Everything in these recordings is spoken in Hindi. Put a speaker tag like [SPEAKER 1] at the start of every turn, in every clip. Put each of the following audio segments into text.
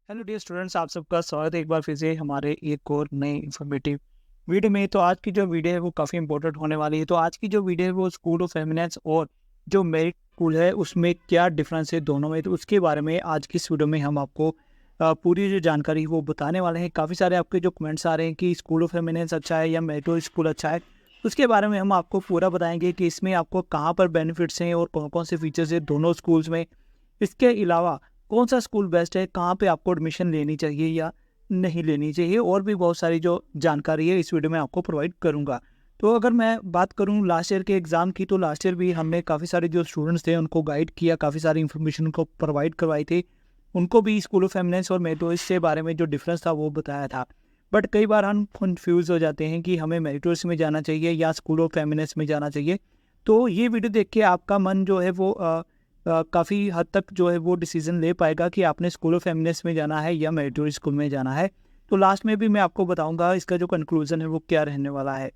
[SPEAKER 1] हेलो डियर स्टूडेंट्स, आप सबका स्वागत है एक बार फिर से हमारे एक और नए इन्फॉर्मेटिव वीडियो में। तो आज की जो वीडियो है वो काफ़ी इंपॉर्टेंट होने वाली है। तो आज की जो वीडियो है वो स्कूल ऑफ एमिनेंस और जो मेरिट स्कूल है उसमें क्या डिफरेंस है दोनों में, तो उसके बारे में आज की इस वीडियो में हम आपको पूरी जो जानकारी है वो बताने वाले हैं। काफ़ी सारे आपके जो कमेंट्स आ रहे हैं कि स्कूल ऑफ एमिनेंस अच्छा है या मेरिट स्कूल अच्छा है, उसके बारे में हम आपको पूरा बताएंगे कि इसमें आपको कहाँ पर बेनिफिट्स हैं और कौन कौन से फीचर्स हैं दोनों स्कूल्स में। इसके अलावा कौन सा स्कूल बेस्ट है, कहाँ पे आपको एडमिशन लेनी चाहिए या नहीं लेनी चाहिए, और भी बहुत सारी जो जानकारी है इस वीडियो में आपको प्रोवाइड करूँगा। तो अगर मैं बात करूँ लास्ट ईयर के एग्ज़ाम की, तो लास्ट ईयर भी हमने काफ़ी सारे जो स्टूडेंट्स थे उनको गाइड किया, काफ़ी सारी इन्फॉर्मेशन को प्रोवाइड करवाई थी, उनको भी स्कूल ऑफ एमिनेंस और मेरिटोरियस के बारे में जो डिफरेंस था वो बताया था। बट कई बार हम कन्फ्यूज़ हो जाते हैं कि हमें मेरिटोरियस में जाना चाहिए या स्कूल ऑफ एमिनेंस में जाना चाहिए। तो ये वीडियो देख के आपका मन जो है वो काफ़ी हद तक जो है वो डिसीजन ले पाएगा कि आपने स्कूल ऑफ एमिनेंस में जाना है या मेरिटोरियस स्कूल में जाना है। तो लास्ट में भी मैं आपको बताऊंगा इसका जो कंक्लूजन है वो क्या रहने वाला है।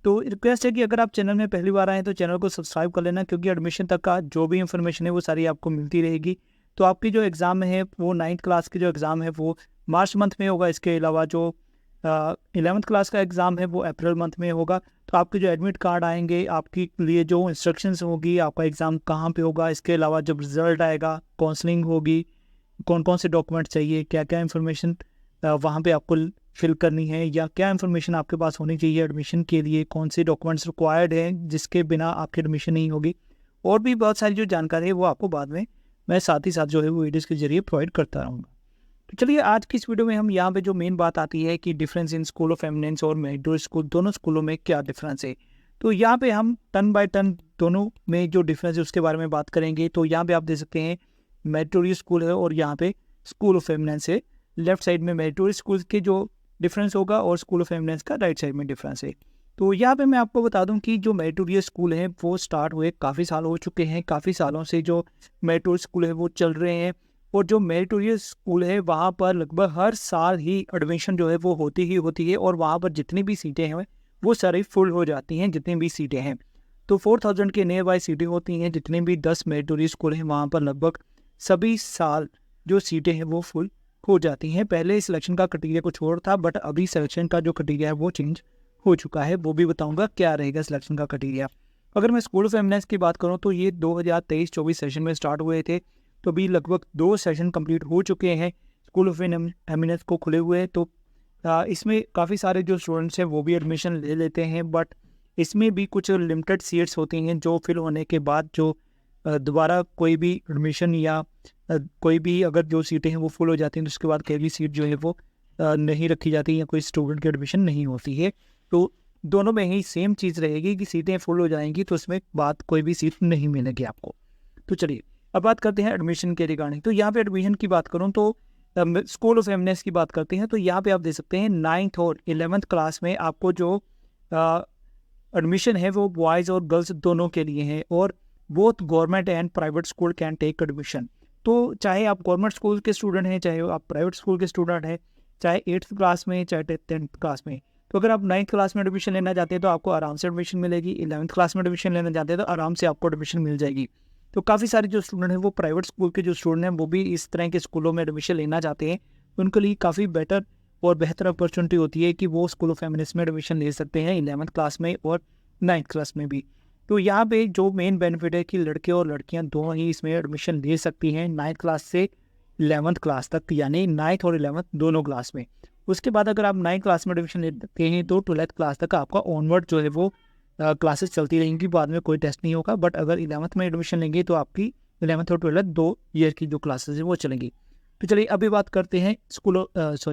[SPEAKER 1] तो रिक्वेस्ट है कि अगर आप चैनल में पहली बार आएँ तो चैनल को सब्सक्राइब कर लेना, क्योंकि एडमिशन तक का जो भी इन्फॉर्मेशन है वो सारी आपको मिलती रहेगी। तो आपकी जो एग्ज़ाम है वो 9th क्लास की जो एग्ज़ाम है वो मार्च मंथ में होगा। इसके अलावा जो 11th क्लास का एग्ज़ाम है वो अप्रैल मंथ में होगा। तो आपके जो एडमिट कार्ड आएंगे, आपके लिए जो इंस्ट्रक्शंस होगी, आपका एग्ज़ाम कहाँ पे होगा, इसके अलावा जब रिज़ल्ट आएगा, काउंसलिंग होगी, कौन कौन से डॉक्यूमेंट चाहिए, क्या क्या इन्फॉर्मेशन वहाँ पे आपको फिल करनी है, या क्या इन्फॉर्मेशन आपके पास होनी चाहिए एडमिशन के लिए, कौन से डॉक्यूमेंट्स रिक्वायर्ड हैं जिसके बिना आपकी एडमिशन नहीं होगी, और भी बहुत सारी जो जानकारी है वो आपको बाद में मैं साथ ही साथ जो है वो वीडियोज़ के जरिए प्रोवाइड करता रहूँगा। तो चलिए आज की इस वीडियो में हम यहाँ पे जो मेन बात आती है कि difference in school of eminence और मेरिटोरियस स्कूल, दोनों स्कूलों में क्या डिफरेंस है। तो यहाँ पे हम टर्न बाय टर्न दोनों में जो डिफरेंस है उसके बारे में बात करेंगे। तो यहाँ पे आप देख सकते हैं मेरिटोरियस स्कूल है और यहाँ पे स्कूल ऑफ एमिनेंस है। लेफ्ट साइड में मेरिटोरियस स्कूल के जो डिफरेंस होगा और स्कूल ऑफ एमिनेंस का राइट साइड में डिफरेंस है। तो यहाँ पे मैं आपको बता दूं कि जो मेरिटोरियस स्कूल है वो स्टार्ट हुए काफ़ी साल हो चुके हैं, काफ़ी सालों से जो मेरिटोरियस स्कूल है वो चल रहे हैं। और जो मेरिटोरियस स्कूल है वहाँ पर लगभग हर साल ही एडमिशन जो है वो होती ही होती है, और वहाँ पर जितनी भी सीटें हैं वो सारी फुल हो जाती हैं, जितनी भी सीटें हैं। तो 4000 के नियर बाय सीटें होती हैं। जितने भी 10 मेरिटोरियस स्कूल हैं वहाँ पर लगभग सभी साल जो सीटें हैं वो फुल हो जाती हैं। पहले सिलेक्शन का क्राइटेरिया कुछ और था, बट अभी सिलेक्शन का जो क्राइटेरिया है वो चेंज हो चुका है। वो भी बताऊँगा क्या रहेगा सिलेक्शन का क्राइटेरिया। अगर मैं स्कूल ऑफ एमिनेंस की बात करूँ तो ये 2023-24 सेशन में स्टार्ट हुए थे। तो अभी लगभग 2 सेशन कंप्लीट हो चुके हैं स्कूल ऑफ एमिनेंस को खुले हुए। तो इसमें काफ़ी सारे जो स्टूडेंट्स हैं वो भी एडमिशन ले लेते हैं, बट इसमें भी कुछ लिमिटेड सीट्स होती हैं जो फिल होने के बाद जो दोबारा कोई भी एडमिशन या कोई भी अगर जो सीटें हैं वो फुल हो जाती हैं तो उसके बाद कोई भी सीट जो है वो नहीं रखी जाती या कोई स्टूडेंट की एडमिशन नहीं होती है। तो दोनों में ही सेम चीज़ रहेगी कि सीटें फुल हो जाएंगी तो उसमें बाद कोई भी सीट नहीं मिलेगी आपको। तो चलिए अब बात करते हैं एडमिशन के रिगार्डिंग। तो यहाँ पे एडमिशन की बात करूँ तो स्कूल ऑफ एमिनेंस की बात करते हैं। तो यहाँ पे आप देख सकते हैं 9th और 11th क्लास में आपको जो एडमिशन है वो बॉयज़ और गर्ल्स दोनों के लिए है, और both government and private school can take admission. तो चाहे आप गवर्नमेंट स्कूल के स्टूडेंट हैं, चाहे आप प्राइवेट स्कूल के स्टूडेंट हैं, चाहे 8th क्लास में चाहे 10th क्लास में। तो अगर आप 9th क्लास में एडमिशन लेना चाहते हैं तो आपको आराम से एडमिशन मिलेगी। 11th क्लास में एडमिशन लेना चाहते हैं तो आराम से आपको एडमिशन मिल जाएगी। तो काफ़ी सारे जो स्टूडेंट हैं वो प्राइवेट स्कूल के जो स्टूडेंट हैं वो भी इस तरह के स्कूलों में एडमिशन लेना चाहते हैं। उनके लिए काफ़ी बेटर और बेहतर अपॉर्चुनिटी होती है कि वो स्कूल ऑफ एमिनेंस में एडमिशन ले सकते हैं 11th क्लास में और 9th क्लास में भी। तो यहाँ पे जो मेन बेनिफिट है कि लड़के और लड़कियाँ दोनों ही इसमें एडमिशन ले सकती हैं 9th क्लास से 11th क्लास तक, यानी 9th और 11th दोनों क्लास में। उसके बाद अगर आप 9th क्लास में एडमिशन लेते हैं तो 12th क्लास तक आपका ऑनवर्ड जो है वो क्लासेस चलती रहेंगी, बाद में कोई टेस्ट नहीं होगा। बट अगर 11th में एडमिशन लेंगे तो आपकी 11th और 12th 2 ईयर की जो क्लासेस है वो चलेंगी। तो चलिए अभी बात करते हैं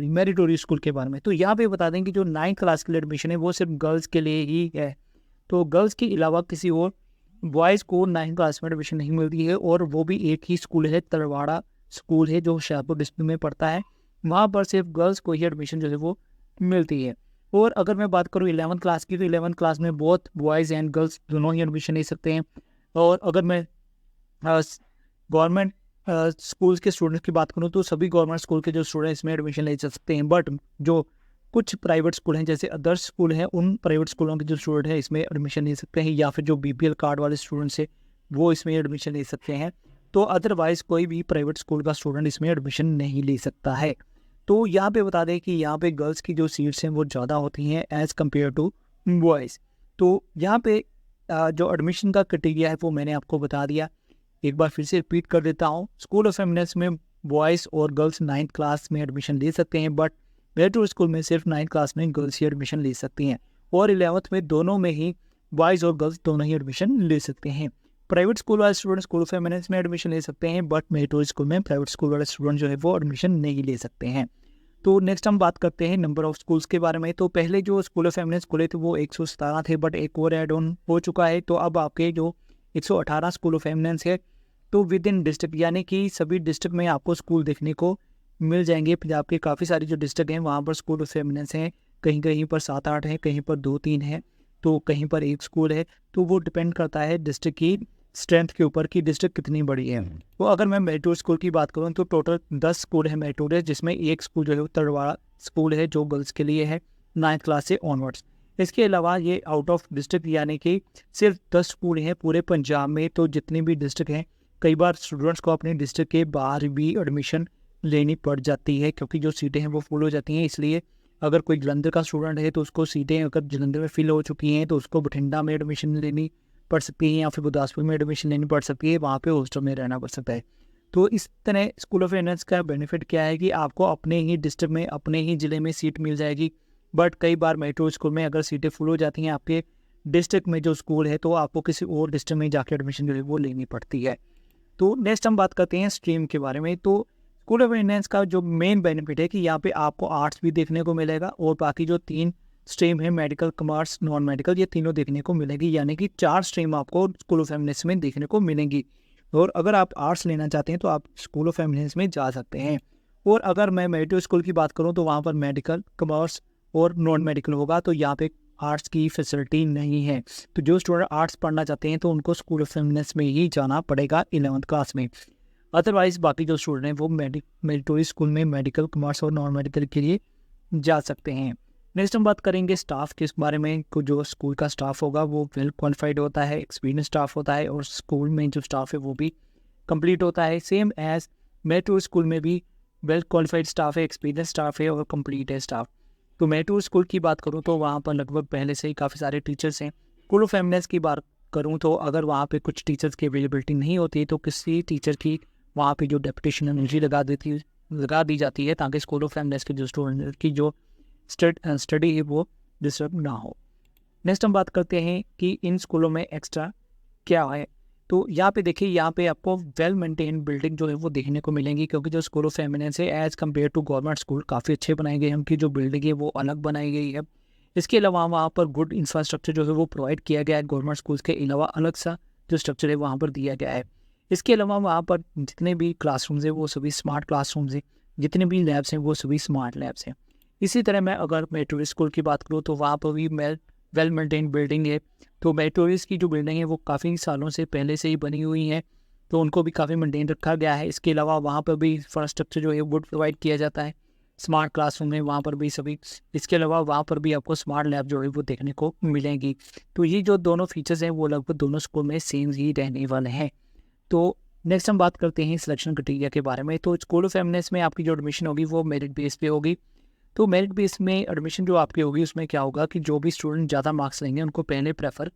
[SPEAKER 1] मेरिटोरियस स्कूल के बारे में। तो यहाँ पे बता दें कि जो 9th क्लास के लिए एडमिशन है वो सिर्फ गर्ल्स के लिए ही है। तो गर्ल्स के अलावा किसी और बॉयज़ को 9th क्लास में एडमिशन नहीं मिलती है, और वो भी एक ही स्कूल है, तलवाड़ा स्कूल है जो होशियारपुर डिस्ट्रिक्ट में पड़ता है। वहाँ पर सिर्फ गर्ल्स को ही एडमिशन जो है वो मिलती है। और अगर मैं बात करूँ 11th क्लास की, तो 11th क्लास में बोथ बॉयज़ एंड गर्ल्स दोनों ही एडमिशन ले सकते हैं। और अगर मैं गवर्नमेंट स्कूल्स के स्टूडेंट्स की बात करूँ तो सभी गवर्नमेंट स्कूल के जो स्टूडेंट्स इसमें एडमिशन ले सकते हैं। बट जो कुछ प्राइवेट स्कूल हैं जैसे अदर्स स्कूल हैं, उन प्राइवेट स्कूलों के जो स्टूडेंट हैं इसमें एडमिशन ले सकते हैं, या फिर जो BPL कार्ड वाले स्टूडेंट्स हैं वो इसमें एडमिशन ले सकते हैं। तो अदरवाइज़ कोई भी प्राइवेट स्कूल का स्टूडेंट इसमें एडमिशन नहीं ले सकता है। तो यहाँ पे बता दें कि यहाँ पे गर्ल्स की जो सीट्स हैं वो ज़्यादा होती हैं एज़ कम्पेयर टू बॉयज़। तो यहाँ पे जो एडमिशन का क्राइटेरिया है वो मैंने आपको बता दिया। एक बार फिर से रिपीट कर देता हूँ, स्कूल ऑफ एमिनेंस में बॉयज़ और गर्ल्स 9th क्लास में एडमिशन ले सकते हैं, बट मेरिटोरियस स्कूल में सिर्फ 9th क्लास में गर्ल्स ही एडमिशन ले सकती हैं, और 11th में दोनों में ही बॉयज़ और गर्ल्स दोनों ही एडमिशन ले सकते हैं। प्राइवेट स्कूल वाले स्टूडेंट स्कूल ऑफ एमिनेंस में एडमिशन ले सकते हैं, बट मेरिटोरियस स्कूल में प्राइवेट स्कूल वाले स्टूडेंट जो है वो एडमिशन नहीं ले सकते हैं। तो नेक्स्ट हम बात करते हैं नंबर ऑफ स्कूल्स के बारे में। तो पहले जो स्कूल ऑफ एमिनेंस खुले थे वो 117 थे, बट एक और ऐड ऑन हो चुका है। तो अब आपके जो 118 स्कूल ऑफ एमिनेंस है, तो विद इन डिस्ट्रिक्ट, यानी कि सभी डिस्ट्रिक्ट में आपको स्कूल देखने को मिल जाएंगे। पंजाब के काफ़ी सारी जो डिस्ट्रिक्ट हैं वहाँ पर स्कूल ऑफ एमिनेंस हैं, कहीं कहीं पर 7-8 हैं, कहीं पर 2-3 हैं, तो कहीं पर एक स्कूल है। तो वो डिपेंड करता है डिस्ट्रिक्ट की स्ट्रेंथ के ऊपर कि डिस्ट्रिक्ट कितनी बड़ी है। तो अगर मैं मेरिटोरियस स्कूल की बात करूँ तो टोटल 10 स्कूल है मेरिटोरियस, जिसमें एक स्कूल जो है उत्तरवाड़ा स्कूल है जो गर्ल्स के लिए है 9th क्लास से ऑनवर्ड्स। इसके अलावा ये आउट ऑफ डिस्ट्रिक्ट, यानी कि सिर्फ 10 स्कूल हैं पूरे पंजाब में। तो जितनी भी डिस्ट्रिक्ट हैं, कई बार स्टूडेंट्स को अपने डिस्ट्रिक्ट के बाहर भी एडमिशन लेनी पड़ जाती है, क्योंकि जो सीटें हैं वो फुल हो जाती हैं। इसलिए अगर कोई जलंधर का स्टूडेंट है तो उसको सीटें अगर जलंधर में फिल हो चुकी हैं तो उसको बठिंडा में एडमिशन लेनी पड़ सकती है, या फिर गुरदासपुर में एडमिशन लेनी पड़ सकती है, वहाँ पे हॉस्टल में रहना पड़ सकता है। तो इस तरह स्कूल ऑफ एमिनेंस का बेनिफिट क्या है कि आपको अपने ही डिस्ट्रिक्ट में, अपने ही ज़िले में सीट मिल जाएगी। बट कई बार मेट्रो स्कूल में अगर सीटें फुल हो जाती हैं आपके डिस्ट्रिक्ट में जो स्कूल है, तो आपको किसी और डिस्ट्रिक्ट में जाकर एडमिशन जो है वो लेनी पड़ती है। तो नेक्स्ट हम बात करते हैं स्ट्रीम के बारे में। तो स्कूल ऑफ एमिनेंस का जो मेन बेनिफिट है कि यहाँ पे आपको आर्ट्स भी देखने को मिलेगा, और बाकी जो 3 स्ट्रीम है, मेडिकल, कॉमर्स, नॉन मेडिकल, ये तीनों देखने को मिलेगी, यानी कि 4 स्ट्रीम आपको स्कूल ऑफ एमिनेंस में देखने को मिलेंगी। और अगर आप आर्ट्स लेना चाहते हैं तो आप स्कूल ऑफ एमिनेंस में जा सकते हैं। और अगर मैं मेरिटोरियस स्कूल की बात करूँ तो वहाँ पर मेडिकल, कॉमर्स और नॉन मेडिकल होगा, तो यहाँ पे आर्ट्स की फैसिलिटी नहीं है। तो जो स्टूडेंट आर्ट्स पढ़ना चाहते हैं तो उनको स्कूल ऑफ एमिनेंस में ही जाना पड़ेगा 11th क्लास में। अदरवाइज़ बाकी जो स्टूडेंट हैं वो मेरिटोरियस स्कूल में मेडिकल, कॉमर्स और नॉन मेडिकल के लिए जा सकते हैं। नेक्स्ट हम बात करेंगे स्टाफ के बारे में। जो स्कूल का स्टाफ होगा वो वेल क्वालिफाइड होता है, एक्सपीरियंस स्टाफ होता है, और स्कूल में जो स्टाफ है वो भी कंप्लीट होता है। सेम एज मेरिटोरियस स्कूल में भी वेल क्वालिफाइड स्टाफ है, एक्सपीरियंस स्टाफ है और कंप्लीट है स्टाफ। तो मेरिटोरियस स्कूल की बात करूँ तो वहाँ पर लगभग पहले से ही काफ़ी सारे टीचर्स हैं। स्कूल ऑफ एमिनेंस की बात करूँ तो अगर वहाँ पे कुछ टीचर्स की अवेलेबिलिटी नहीं होती तो किसी टीचर की वहाँ पे जो डेपुटेशन एनर्जी लगा दी जाती है, ताकि स्कूल ऑफ एमिनेंस के जो स्टूडेंट की जो स्टडी है वो डिस्टर्ब ना हो। नेक्स्ट हम बात करते हैं कि इन स्कूलों में एक्स्ट्रा क्या है। तो यहाँ पे देखिए, यहाँ पे आपको वेल मेंटेन बिल्डिंग जो है वो देखने को मिलेंगी, क्योंकि जो स्कूल ऑफ एमिनेंस है as compare to government school काफ़ी अच्छे बनाए गए हैं। उनकी जो बिल्डिंग है वो अलग बनाई गई है। इसके अलावा वहाँ पर गुड इंफ्रास्ट्रक्चर जो है वो प्रोवाइड किया गया है। गवर्नमेंट स्कूल्स के अलावा अलग सा जो स्ट्रक्चर है वहाँ पर दिया गया है। इसके अलावा वहाँ पर जितने भी क्लासरूम्स हैं वो सभी स्मार्ट क्लासरूम्स हैं, जितने भी लैब्स हैं वो सभी स्मार्ट लैब्स हैं। इसी तरह मैं अगर मेरिटोरियस स्कूल की बात करूँ तो वहाँ पर भी वेल मेंटेन बिल्डिंग है। तो मेरिटोरियस की जो बिल्डिंग है वो काफ़ी सालों से पहले से ही बनी हुई है, तो उनको भी काफ़ी मेंटेन रखा गया है। इसके अलावा वहाँ पर भी इंफ्रास्ट्रक्चर जो है वो प्रोवाइड किया जाता है। स्मार्ट क्लासरूम है वहाँ पर भी सभी। इसके अलावा वहाँ पर भी आपको स्मार्ट लैब जो है वो देखने को मिलेंगी। तो ये जो दोनों फीचर्स हैं वो लगभग दोनों स्कूल में सेम ही रहने वाले हैं। तो नेक्स्ट हम बात करते हैं सिलेक्शन क्राइटेरिया के बारे में। तो स्कूल ऑफ एमिनेंस में आपकी जो एडमिशन होगी वो मेरिट बेस पे होगी। तो मेरिट बेस में एडमिशन जो आपकी होगी उसमें क्या होगा कि जो भी स्टूडेंट ज़्यादा मार्क्स लेंगे उनको पहले प्रेफर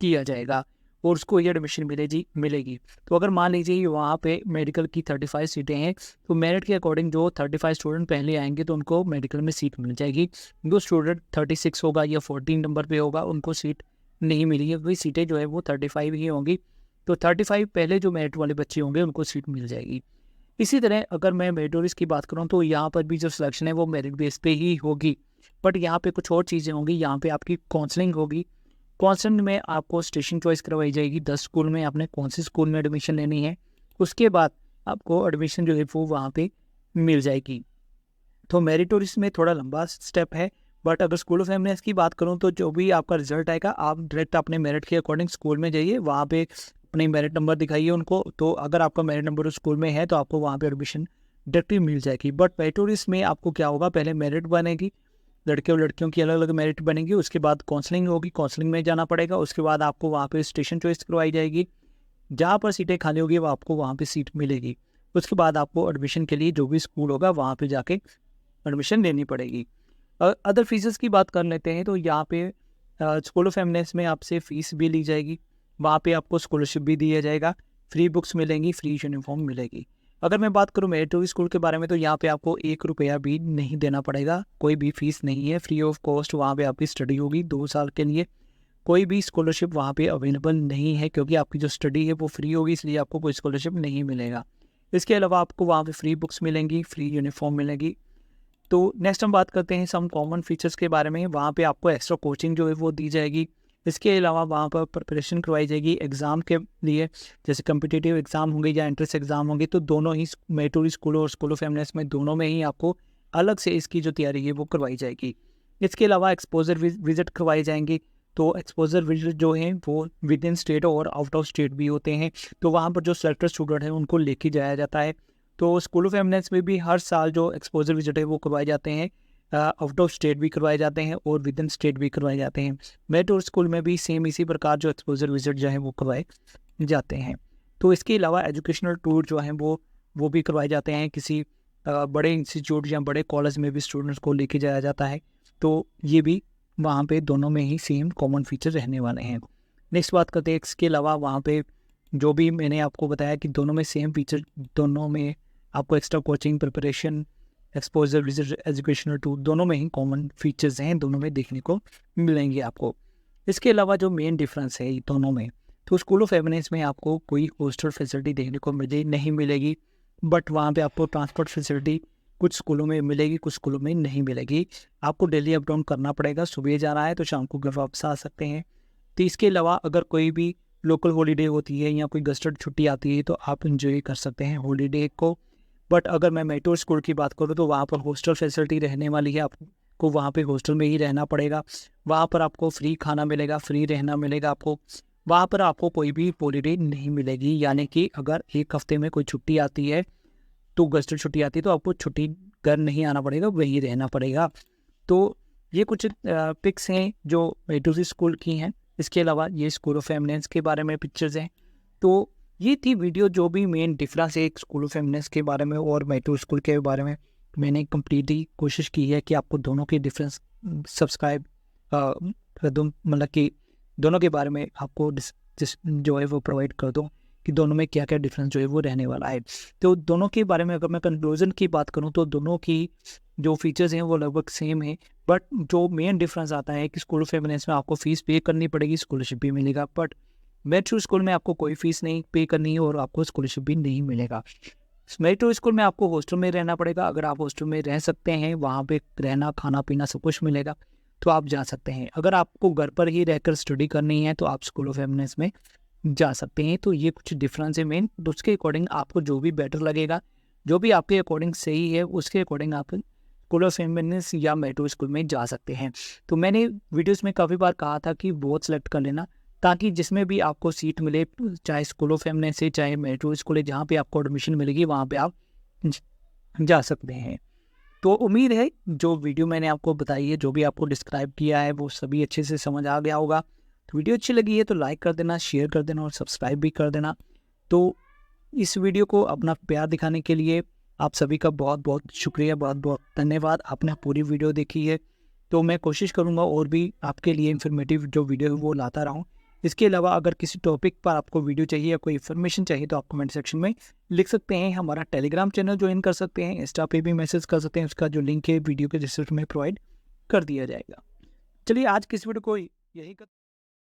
[SPEAKER 1] किया जाएगा और उसको ये एडमिशन मिलेगी। तो अगर मान लीजिए वहाँ पे मेडिकल की 35 सीटें हैं, तो मेरिट के अकॉर्डिंग जो 35 स्टूडेंट पहले आएंगे तो उनको मेडिकल में सीट मिल जाएगी। जो स्टूडेंट 36 होगा या 14 नंबर पे होगा उनको सीट नहीं मिलेगी, क्योंकि सीटें जो है वो 35 ही होंगी। तो 35 पहले जो मेरिट वाले बच्चे होंगे उनको सीट मिल जाएगी। इसी तरह अगर मैं मेरिटोरियस की बात करूँ तो यहाँ पर भी जो सिलेक्शन है वो मेरिट बेस पे ही होगी, बट यहाँ पे कुछ और चीज़ें होंगी। यहाँ पे आपकी काउंसलिंग होगी। काउंसलिंग में आपको स्टेशन चॉइस करवाई जाएगी 10 स्कूल में, आपने कौन से स्कूल में एडमिशन लेनी है, उसके बाद आपको एडमिशन जो है वो वहाँ पे मिल जाएगी। तो मेरिटोरियस में थोड़ा लंबा स्टेप है, बट अगर स्कूल ऑफ एमिनेंस की बात करूँ तो जो भी आपका रिजल्ट आएगा आप डायरेक्ट अपने मेरिट के अकॉर्डिंग स्कूल में जाइए, वहाँ पे अपने मेरिट नंबर दिखाइए उनको। तो अगर आपका मेरिट नंबर उस स्कूल में है तो आपको वहाँ पे एडमिशन डायरेक्टली मिल जाएगी। बट मेरिटोरियस में आपको क्या होगा, पहले मेरिट बनेगी, लड़के और लड़कियों की अलग अलग मेरिट बनेगी, उसके बाद काउंसलिंग होगी, काउंसलिंग में जाना पड़ेगा, उसके बाद आपको वहाँ पे स्टेशन चॉइस करवाई जाएगी। जहाँ पर सीटें खाली होगी वो आपको वहाँ पे सीट मिलेगी। उसके बाद आपको एडमिशन के लिए जो भी स्कूल होगा वहाँ पे जाके एडमिशन लेनी पड़ेगी। अदर फीसेस की बात कर लेते हैं, तो यहाँ पे स्कूल ऑफ एमिनेंस में आपसे फ़ीस भी ली जाएगी। वहाँ पे आपको स्कॉलरशिप भी दिया जाएगा, फ्री बुक्स मिलेंगी, फ्री यूनिफॉर्म मिलेगी। अगर मैं बात करूँ मेरिटोरियस स्कूल के बारे में, तो यहाँ पे आपको 1 रुपया भी नहीं देना पड़ेगा, कोई भी फ़ीस नहीं है, फ्री ऑफ कॉस्ट वहाँ पे आपकी स्टडी होगी 2 साल के लिए। कोई भी स्कॉलरशिप वहाँ पे अवेलेबल नहीं है, क्योंकि आपकी जो स्टडी है वो फ्री होगी, इसलिए आपको कोई स्कॉलरशिप नहीं मिलेगा। इसके अलावा आपको वहाँ पे फ्री बुक्स मिलेंगी, फ्री यूनिफॉर्म मिलेगी। तो नेक्स्ट हम बात करते हैं सम कॉमन फीचर्स के बारे में। वहाँ पे आपको एक्स्ट्रा कोचिंग जो है वो दी जाएगी। इसके अलावा वहाँ पर प्रिपरेशन करवाई जाएगी एग्ज़ाम के लिए, जैसे कम्पिटिटिव एग्ज़ाम होंगे या एंट्रेंस एग्ज़ाम होंगे, तो दोनों ही मेरिटोरियस स्कूल और स्कूल ऑफ एमिनेंस में दोनों में ही आपको अलग से इसकी जो तैयारी है वो करवाई जाएगी। इसके अलावा एक्सपोजर विजिट करवाए जाएंगे। तो एक्सपोजर विजिट जो हैं वो विद इन स्टेट और आउट ऑफ स्टेट भी होते हैं। तो वहाँ पर जो सेलेक्टेड स्टूडेंट हैं उनको लेके जाया जाता है। तो स्कूल ऑफ एमिनेंस में भी हर साल जो एक्सपोजर विजिट है वो करवाए जाते हैं, आउट ऑफ स्टेट भी करवाए जाते हैं और विद इन स्टेट भी करवाए जाते हैं। मेरिटोरियस स्कूल में भी सेम इसी प्रकार जो एक्सपोजर विजिट जो है वो करवाए जाते हैं। तो इसके अलावा एजुकेशनल टूर जो हैं वो भी करवाए जाते हैं। किसी बड़े इंस्टीट्यूट या बड़े कॉलेज में भी स्टूडेंट्स को लेके जाया जाता है। तो ये भी वहाँ पे दोनों में ही सेम कॉमन फीचर रहने वाले हैं। नेक्स्ट बात करते हैं, इसके अलावा वहाँ पे जो भी मैंने आपको बताया कि दोनों में सेम फीचर, दोनों में आपको extra coaching, preparation, exposure visit, educational tour, दोनों में ही कॉमन फीचर्स हैं, दोनों में देखने को मिलेंगे आपको। इसके अलावा जो मेन डिफरेंस है दोनों में, तो स्कूल ऑफ एमिनेंस में आपको कोई हॉस्टल फैसिलिटी देखने को नहीं मिलेगी, बट वहाँ पे आपको ट्रांसपोर्ट फैसिलिटी कुछ स्कूलों में मिलेगी, कुछ स्कूलों में नहीं मिलेगी। आपको डेली अप डाउन करना पड़ेगा, सुबह जाना है तो शाम को घर वापस आ सकते हैं। तो इसके अलावा अगर कोई भी लोकल हॉलीडे होती है या कोई गस्टेड छुट्टी आती है तो आप इंजॉय कर सकते हैं हॉलीडे को। बट अगर मैं मेरिटोरियस स्कूल की बात करूँ तो वहाँ पर हॉस्टल फैसिलिटी रहने वाली है, आपको वहाँ पे हॉस्टल में ही रहना पड़ेगा। वहाँ पर आपको फ्री खाना मिलेगा, फ्री रहना मिलेगा आपको। वहाँ पर आपको कोई भी हॉलीडे नहीं मिलेगी, यानी कि अगर एक हफ्ते में कोई छुट्टी आती है, तो गस्टेड छुट्टी आती है, तो आपको छुट्टी घर नहीं आना पड़ेगा, वहीं रहना पड़ेगा। तो ये कुछ पिक्स हैं जो मेरिटोरियस स्कूल की हैं। इसके अलावा ये स्कूल ऑफ एमिनेंस के बारे में पिक्चर्स हैं। तो ये थी वीडियो, जो भी मेन डिफरेंस है एक स्कूल ऑफ एमिनेंस के बारे में और मेरिटोरियस स्कूल के बारे में। मैंने कंप्लीटली कोशिश की है कि आपको दोनों के डिफरेंस सब्सक्राइब कर दूँ, मतलब कि दोनों के बारे में आपको जो है वो प्रोवाइड कर दूँ कि दोनों में क्या क्या डिफरेंस जो है वो रहने वाला है। तो दोनों के बारे में अगर मैं कंक्लूजन की बात करूँ तो दोनों की जो फीचर्स हैं वो लगभग सेम है, बट जो मेन डिफरेंस आता है कि स्कूल ऑफ एमिनेंस में आपको फ़ीस पे करनी पड़ेगी, स्कॉलरशिप भी मिलेगा, बट मेरिटोरियस स्कूल में आपको कोई फ़ीस नहीं पे करनी है और आपको स्कॉलरशिप भी नहीं मिलेगा। मेरिटोरियस स्कूल में आपको हॉस्टल में रहना पड़ेगा। अगर आप हॉस्टल में रह सकते हैं, वहाँ पे रहना, खाना पीना सब कुछ मिलेगा, तो आप जा सकते हैं। अगर आपको घर पर ही रहकर स्टडी करनी है तो आप स्कूल ऑफ एमिनेंस में जा सकते हैं। तो ये कुछ डिफरेंस है मेन, तो उसके अकॉर्डिंग आपको जो भी बेटर लगेगा, जो भी आपके अकॉर्डिंग सही है, उसके अकॉर्डिंग आप स्कूल ऑफ एमिनेंस या मेरिटोरियस स्कूल में जा सकते हैं। तो मैंने वीडियोस में काफ़ी बार कहा था कि बोथ सेलेक्ट कर लेना, ताकि जिसमें भी आपको सीट मिले, चाहे स्कूल ऑफ एमिनेंस से चाहे मेरिटोरियस स्कूल है, जहाँ पे आपको एडमिशन मिलेगी वहाँ पे आप जा सकते हैं। तो उम्मीद है जो वीडियो मैंने आपको बताई है, जो भी आपको डिस्क्राइब किया है, वो सभी अच्छे से समझ आ गया होगा। तो वीडियो अच्छी लगी है तो लाइक कर देना, शेयर कर देना और सब्सक्राइब भी कर देना। तो इस वीडियो को अपना प्यार दिखाने के लिए आप सभी का बहुत बहुत शुक्रिया, बहुत बहुत धन्यवाद। आपने पूरी वीडियो देखी है, तो मैं कोशिश करूँगा और भी आपके लिए इन्फॉर्मेटिव जो वीडियो है वो लाता रहूँ। इसके अलावा अगर किसी टॉपिक पर आपको वीडियो चाहिए या कोई इन्फॉर्मेशन चाहिए तो आप कमेंट सेक्शन में लिख सकते हैं। हमारा टेलीग्राम चैनल ज्वाइन कर सकते हैं, इंस्टा पे भी मैसेज कर सकते हैं, उसका जो लिंक है वीडियो के डिस्क्रिप्शन में प्रोवाइड कर दिया जाएगा। चलिए आज की इस वीडियो को यही